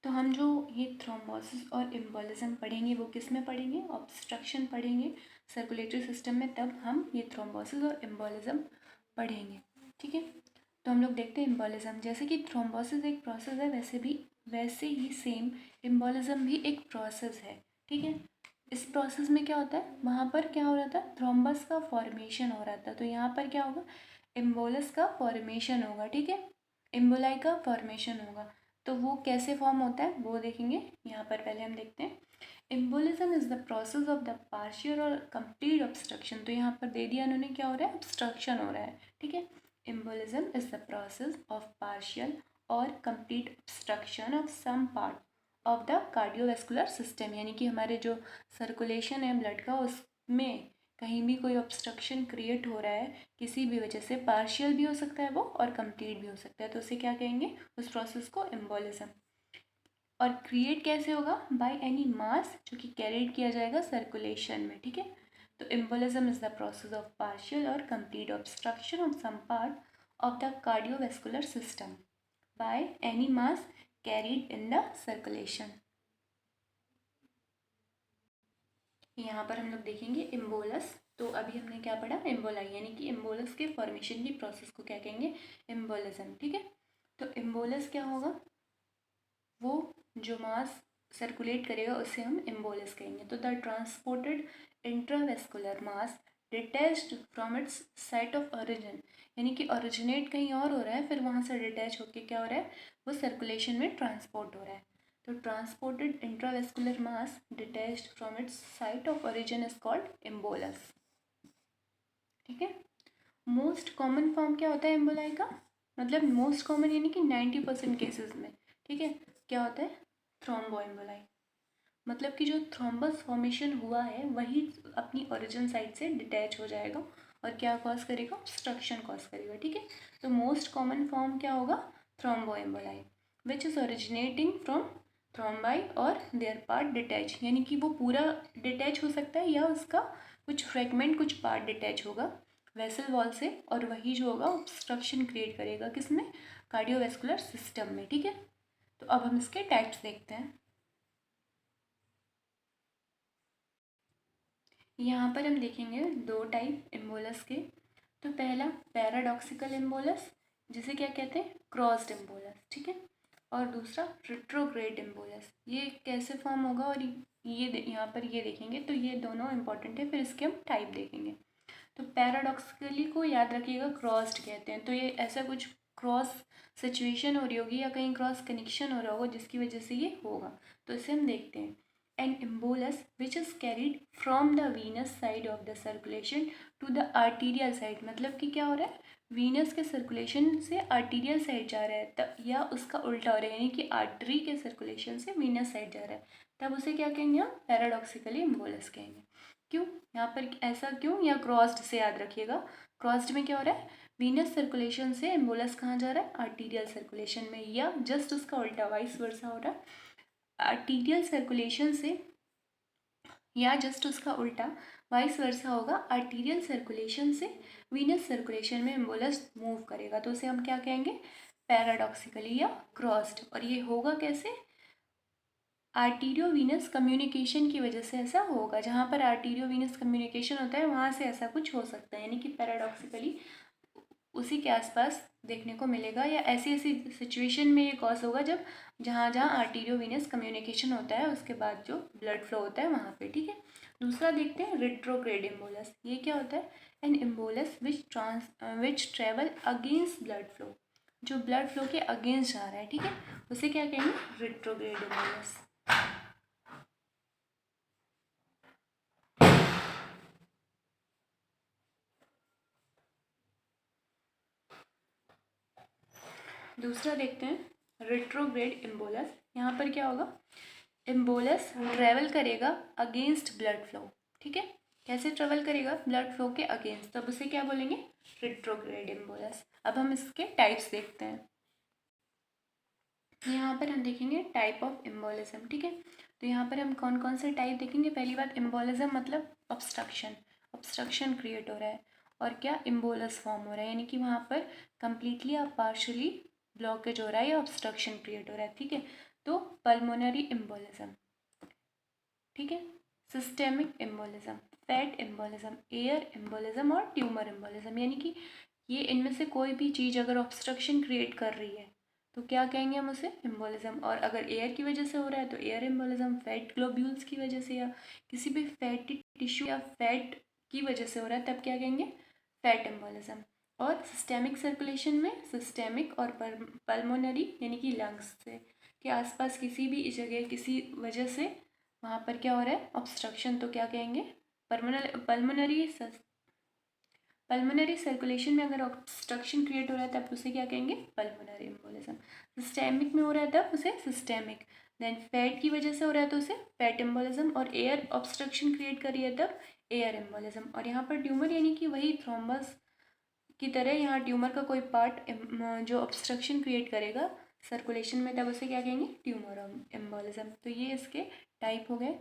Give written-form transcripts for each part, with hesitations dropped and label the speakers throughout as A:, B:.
A: तो हम जो ये थ्रोम्बोसिस और एम्बोलिज्म पढ़ेंगे वो किस में पढ़ेंगे, ऑब्स्ट्रक्शन पढ़ेंगे सर्कुलेटरी सिस्टम में, तब हम ये थ्रोम्बोसिस और एम्बोलिज्म पढ़ेंगे। ठीक है, तो हम लोग देखते हैं एम्बोलिज्म। जैसे कि थ्रोम्बोसिस एक प्रोसेस है, वैसे ही सेम एम्बोलिज्म भी एक प्रोसेस है। ठीक है, इस प्रोसेस में क्या होता है, वहाँ पर क्या हो रहा था, थ्रोम्बस का फॉर्मेशन हो रहा था, तो यहाँ पर क्या होगा, एम्बोलस का फॉर्मेशन होगा। ठीक है, एम्बोलाई का फॉर्मेशन होगा। तो वो कैसे फॉर्म होता है वो देखेंगे। यहाँ पर पहले हम देखते हैं embolism is the process of the partial और कंप्लीट ऑब्स्ट्रक्शन। तो यहाँ पर दे दिया उन्होंने, क्या हो रहा है, ऑब्स्ट्रक्शन हो रहा है। ठीक है, embolism is the process of partial और complete obstruction of some part of the cardiovascular system, यानी कि हमारे जो सर्कुलेशन है ब्लड का, उसमें कहीं भी कोई ऑब्स्ट्रक्शन क्रिएट हो रहा है किसी भी वजह से, पार्शियल भी हो सकता है वो और कंप्लीट भी हो सकता है, तो उसे क्या कहेंगे, उस प्रोसेस को एम्बोलिज्म। और क्रिएट कैसे होगा, बाय एनी मास जो कि कैरिड किया जाएगा सर्कुलेशन में। ठीक है, तो embolism is the process of partial और complete obstruction of some part of the cardiovascular system by any mass carried in the circulation. यहाँ पर हम लोग देखेंगे एम्बोलस। तो अभी हमने क्या पढ़ा, एम्बोलाई, यानी कि एम्बोलस के फॉर्मेशन की प्रोसेस को क्या कहेंगे, एम्बोलिज्म। ठीक है, तो एम्बोलस क्या होगा, वो जो मास सर्कुलेट करेगा उसे हम एम्बोलस कहेंगे। तो the transported intravascular mass detached from its site of origin, यानी कि ओरिजिनेट कहीं और हो रहा है, फिर वहाँ से डिटैच होकर क्या हो रहा है, वो सर्कुलेशन में ट्रांसपोर्ट हो रहा है। तो transported intravascular mass detached from its site of origin is called embolus. ठीक है, मोस्ट कॉमन फॉर्म क्या होता है एम्बोलाई का, मतलब मोस्ट कॉमन यानी कि 90% केसेस में। ठीक है, क्या होता है, थ्रोम्बोएम्बोलाई, मतलब कि जो थ्रोम्बस फॉर्मेशन हुआ है वही अपनी ओरिजिन साइड से डिटैच हो जाएगा और क्या कॉज करेगा, ऑब्स्ट्रक्शन कॉज करेगा। ठीक है, तो मोस्ट कॉमन फॉर्म क्या होगा, thromboemboli, which is originating from thrombi और देयर पार्ट डिटैच, यानी कि वो पूरा डिटैच हो सकता है या उसका कुछ फ्रेगमेंट, कुछ पार्ट डिटैच होगा वेसल वॉल से, और वही जो होगा ऑब्स्ट्रक्शन क्रिएट करेगा किसमें, कार्डियोवैस्कुलर सिस्टम में। ठीक है, तो अब हम इसके टाइप्स देखते हैं। यहाँ पर हम देखेंगे दो टाइप एम्बोलस के। तो पहला पैराडॉक्सिकल एम्बोलस, जिसे क्या कहते हैं, क्रॉस्ड एम्बोलस। ठीक है, और दूसरा रिट्रोग्रेड एम्बोलस। ये कैसे फॉर्म होगा और ये यहाँ पर ये देखेंगे, तो ये दोनों इंपॉर्टेंट है, फिर इसके हम टाइप देखेंगे। तो पैराडॉक्सिकली को याद रखिएगा, क्रॉस्ड कहते हैं। तो ये ऐसा कुछ क्रॉस सिचुएशन हो रही होगी या कहीं क्रॉस कनेक्शन हो रहा होगा जिसकी वजह से ये होगा। तो इसे हम देखते हैं, N embolus which is carried from the venous side of the circulation to the arterial side, मतलब कि क्या हो रहा है, वीनस के सर्कुलेशन से आर्टीरियल साइड जा रहा है, तब या उसका उल्टा हो रहा है, यानी कि आर्टरी के सर्कुलेशन से वीनस साइड जा रहा है, तब उसे क्या कहेंगे हम, पैराडॉक्सिकली एम्बोलस कहेंगे। क्यों, यहाँ पर ऐसा क्यों, या क्रॉस्ड से याद रखिएगा, क्रॉस्ड में क्या हो रहा है, वीनस सर्कुलेशन से एम्बोलस कहाँ जा रहा है, आर्टीरियल सर्कुलेशन में, या जस्ट उसका उल्टा वाइस वर्सा हो रहा है, आर्टीरियल सर्कुलेशन से, या जस्ट उसका उल्टा वाइस वर्सा होगा, आर्टीरियल सर्कुलेशन से वीनस सर्कुलेशन में एम्बोलस मूव करेगा, तो उसे हम क्या कहेंगे, पैराडॉक्सिकली या क्रॉस्ड। और ये होगा कैसे, आर्टीरियो वीनस कम्युनिकेशन की वजह से ऐसा होगा, जहाँ पर आर्टीरियो वीनस कम्युनिकेशन होता है वहाँ से ऐसा कुछ हो सकता है, यानी कि पैराडॉक्सिकली उसी के आसपास देखने को मिलेगा, या ऐसी ऐसी सिचुएशन में ये कॉज होगा जब जहाँ जहाँ आर्टीरियो वीनस कम्युनिकेशन होता है उसके बाद जो ब्लड फ्लो होता है वहाँ पे। ठीक है, दूसरा देखते हैं रिट्रोग्रेड एम्बोलस। ये क्या होता है, एन एम्बोलस विच ट्रेवल अगेंस्ट ब्लड फ्लो, जो ब्लड फ्लो के अगेंस्ट जा रहा है। ठीक है, उसे क्या कहेंगे, रिट्रोग्रेड एम्बोलस। दूसरा देखते हैं रिट्रोग्रेड एम्बोलस। यहाँ पर क्या होगा, एम्बोलस ट्रेवल करेगा अगेंस्ट ब्लड फ्लो। ठीक है, कैसे ट्रेवल करेगा, ब्लड फ्लो के अगेंस्ट, तब उसे क्या बोलेंगे, रिट्रोग्रेड एम्बोलस। अब हम इसके टाइप्स देखते हैं। यहाँ पर हम देखेंगे टाइप ऑफ एम्बोलिज्म। ठीक है, तो यहाँ पर हम कौन कौन से टाइप देखेंगे। पहली बात, एम्बोलिज्म मतलब ऑब्स्ट्रक्शन, ऑब्स्ट्रक्शन क्रिएट हो रहा है, और क्या, एम्बोलस फॉर्म हो रहा है, यानी कि वहाँ पर कंप्लीटली या पार्शली ब्लॉकेज हो रहा है या ऑब्स्ट्रक्शन क्रिएट हो रहा है। ठीक है, तो पल्मोनरी एम्बोलिज्म, ठीक है। Systemic embolism, fat embolism, air embolism और ट्यूमर एम्बोलिज्म, यानी कि ये इनमें से कोई भी चीज़ अगर ऑब्स्ट्रक्शन क्रिएट कर रही है तो क्या कहेंगे हम उसे, एम्बोलिज्म। और अगर एयर की वजह से हो रहा है तो एयर एम्बोलिज्म, फैट ग्लोब्यूल्स की वजह से या किसी भी फैटी टिश्यू या फैट की वजह से हो रहा है तब क्या कहेंगे, फैट एम्बोलिज्म। और सिस्टेमिक सर्कुलेशन में सिस्टेमिक और पल्मोनरी यानी कि लंग्स से के आसपास किसी भी जगह किसी वजह से वहाँ पर क्या हो रहा है, ऑब्स्ट्रक्शन, तो क्या कहेंगे, पल्मोनरी सर्कुलेशन में अगर ऑब्स्ट्रक्शन क्रिएट हो रहा है तब उसे क्या कहेंगे, पल्मोनरी एम्बोलिज्म। सिस्टेमिक में हो रहा है तब उसे सिस्टेमिक, देन फैट की वजह से हो रहा है तो उसे फैट एम्बोलिज्म, और एयर ऑब्स्ट्रक्शन क्रिएट कर रही है तब एयर एम्बोलिज्म। और यहाँ पर ट्यूमर यानी कि वही थ्रोम्बस की तरह यहाँ ट्यूमर का कोई पार्ट जो ऑब्स्ट्रक्शन क्रिएट करेगा सर्कुलेशन में तब उसे क्या कहेंगे, ट्यूमर एम्बोलिज्म। तो ये इसके टाइप हो गए।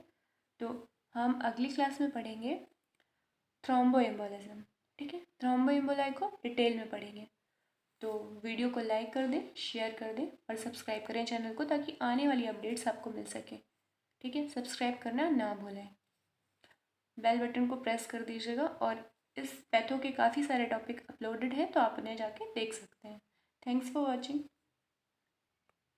A: तो हम अगली क्लास में पढ़ेंगे थ्रोम्बो एम्बोलिज्म, ठीक है। थ्रोम्बो एम्बोलाई को डिटेल में पढ़ेंगे। तो वीडियो को लाइक कर दें, शेयर कर दें और सब्सक्राइब करें चैनल को ताकि आने वाली अपडेट्स आपको मिल सके, ठीक है। सब्सक्राइब करना ना भूलें, बेल बटन को प्रेस कर दीजिएगा। और इस पैथो के काफ़ी सारे टॉपिक अपलोडेड हैं तो आप उन्हें जाके देख सकते हैं। Thanks for watching.